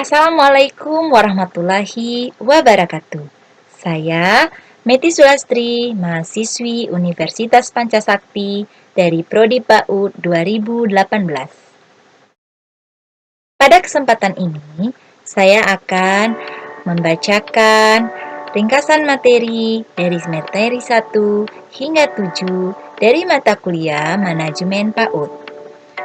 Assalamualaikum warahmatullahi wabarakatuh. Saya Meti Sulastri, mahasiswi Universitas Pancasakti dari Prodi PAUD 2018. Pada kesempatan ini, saya akan membacakan ringkasan materi dari materi 1 hingga 7 dari mata kuliah Manajemen PAUD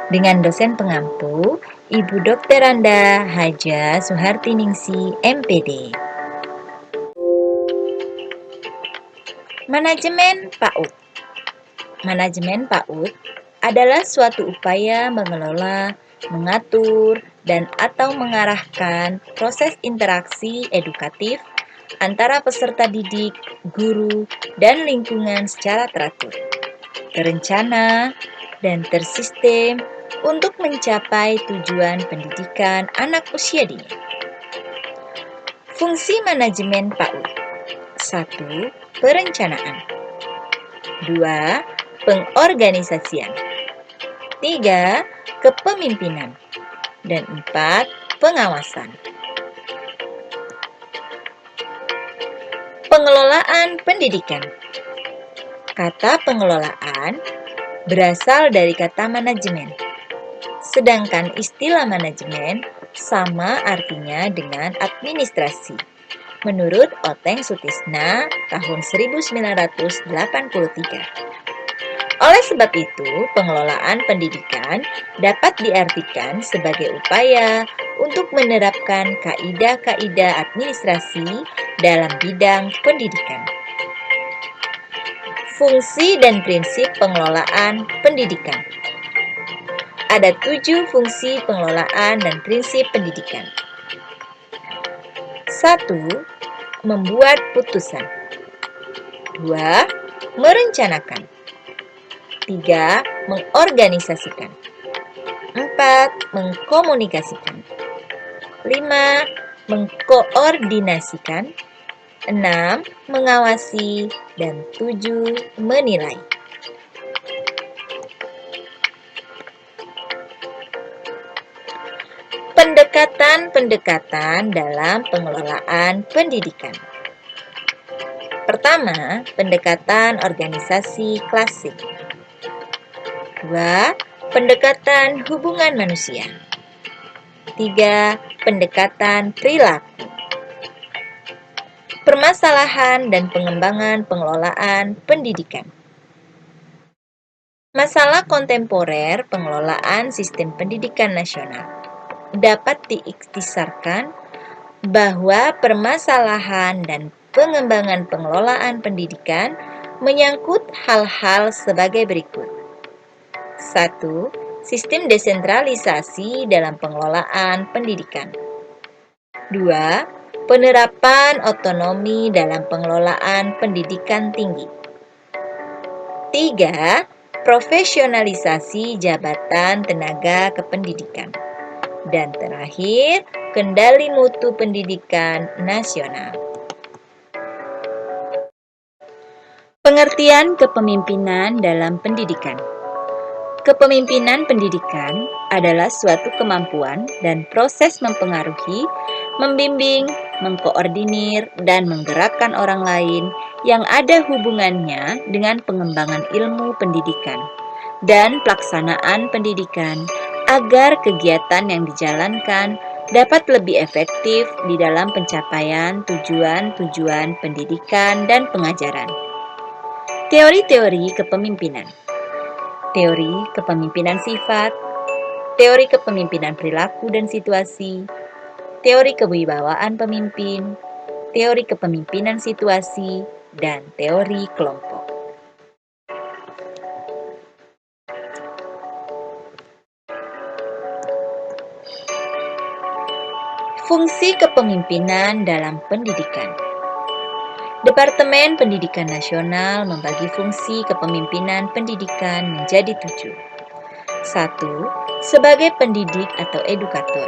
dengan dosen pengampu Ibu Dr. Anda Haja Suhartiningsi, MPD. Manajemen PAUD. Manajemen PAUD adalah suatu upaya mengelola, mengatur, dan atau mengarahkan proses interaksi edukatif antara peserta didik, guru, dan lingkungan secara teratur, terencana, dan tersistem untuk mencapai tujuan pendidikan anak usia dini. Fungsi manajemen PAUD: 1. Perencanaan. 2. Pengorganisasian. 3. Kepemimpinan. Dan 4. Pengawasan. Pengelolaan pendidikan. Kata pengelolaan berasal dari kata manajemen, sedangkan istilah manajemen sama artinya dengan administrasi. Menurut Oteng Sutisna tahun 1983. Oleh sebab itu, pengelolaan pendidikan dapat diartikan sebagai upaya untuk menerapkan kaidah-kaidah administrasi dalam bidang pendidikan. Fungsi dan prinsip pengelolaan pendidikan. Ada 7 fungsi pengelolaan dan prinsip pendidikan. 1. Membuat putusan. 2. Merencanakan. 3. Mengorganisasikan. 4. Mengkomunikasikan. 5. Mengkoordinasikan. 6. Mengawasi. Dan 7. Menilai. Pendekatan-pendekatan dalam pengelolaan pendidikan. Pertama, pendekatan organisasi klasik. 2. Pendekatan hubungan manusia. 3. Pendekatan perilaku. Permasalahan dan pengembangan pengelolaan pendidikan. Masalah kontemporer pengelolaan sistem pendidikan nasional dapat diikhtisarkan bahwa permasalahan dan pengembangan pengelolaan pendidikan menyangkut hal-hal sebagai berikut. 1. Sistem desentralisasi dalam pengelolaan pendidikan. 2. Penerapan otonomi dalam pengelolaan pendidikan tinggi. 3. Profesionalisasi jabatan tenaga kependidikan. Dan terakhir, kendali mutu pendidikan nasional. Pengertian kepemimpinan dalam pendidikan. Kepemimpinan pendidikan adalah suatu kemampuan dan proses mempengaruhi, membimbing, mengkoordinir, dan menggerakkan orang lain yang ada hubungannya dengan pengembangan ilmu pendidikan dan pelaksanaan pendidikan agar kegiatan yang dijalankan dapat lebih efektif di dalam pencapaian tujuan-tujuan pendidikan dan pengajaran. Teori-teori kepemimpinan. Teori kepemimpinan sifat, teori kepemimpinan perilaku dan situasi, teori kewibawaan pemimpin, teori kepemimpinan situasi, dan teori kelompok. Fungsi kepemimpinan dalam pendidikan. Departemen Pendidikan Nasional membagi fungsi kepemimpinan pendidikan menjadi 7. 1. Sebagai pendidik atau edukator.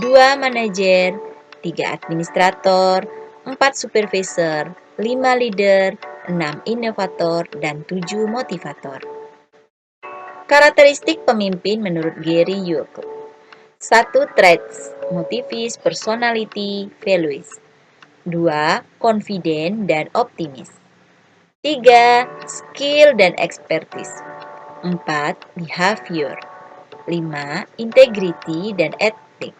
2. Manajer. 3. Administrator. 4. Supervisor. 5. Leader. 6. Inovator. Dan 7. Motivator. Karakteristik pemimpin menurut Gary Yourko. 1. Traits, motivis, personality, values. 2. Confident dan optimis. 3. Skill dan expertise. 4. Behavior. 5. Integrity dan etik.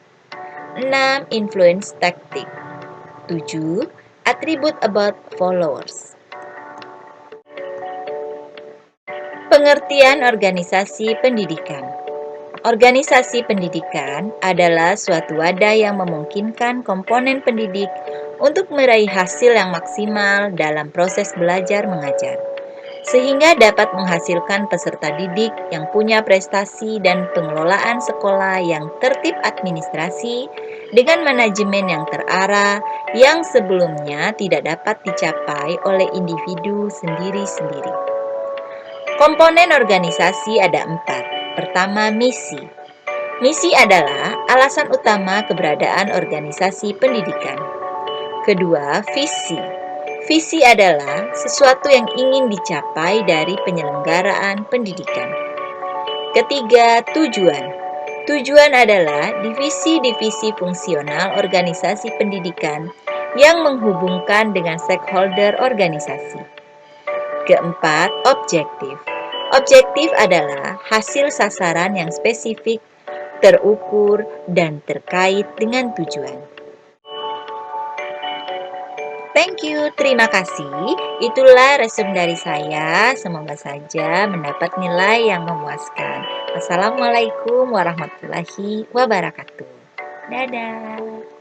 6. Influence tactic. 7. Attribute about followers. Pengertian organisasi pendidikan. Organisasi pendidikan adalah suatu wadah yang memungkinkan komponen pendidik untuk meraih hasil yang maksimal dalam proses belajar mengajar, sehingga dapat menghasilkan peserta didik yang punya prestasi dan pengelolaan sekolah yang tertib administrasi dengan manajemen yang terarah yang sebelumnya tidak dapat dicapai oleh individu sendiri-sendiri. Komponen organisasi ada 4. Pertama, misi. Misi adalah alasan utama keberadaan organisasi pendidikan. Kedua, visi. Visi adalah sesuatu yang ingin dicapai dari penyelenggaraan pendidikan. Ketiga, tujuan. Tujuan adalah divisi-divisi fungsional organisasi pendidikan yang menghubungkan dengan stakeholder organisasi. Keempat, objektif. Objektif adalah hasil sasaran yang spesifik, terukur, dan terkait dengan tujuan. Thank you, terima kasih. Itulah resume dari saya. Semoga saja mendapat nilai yang memuaskan. Wassalamualaikum warahmatullahi wabarakatuh. Dadah.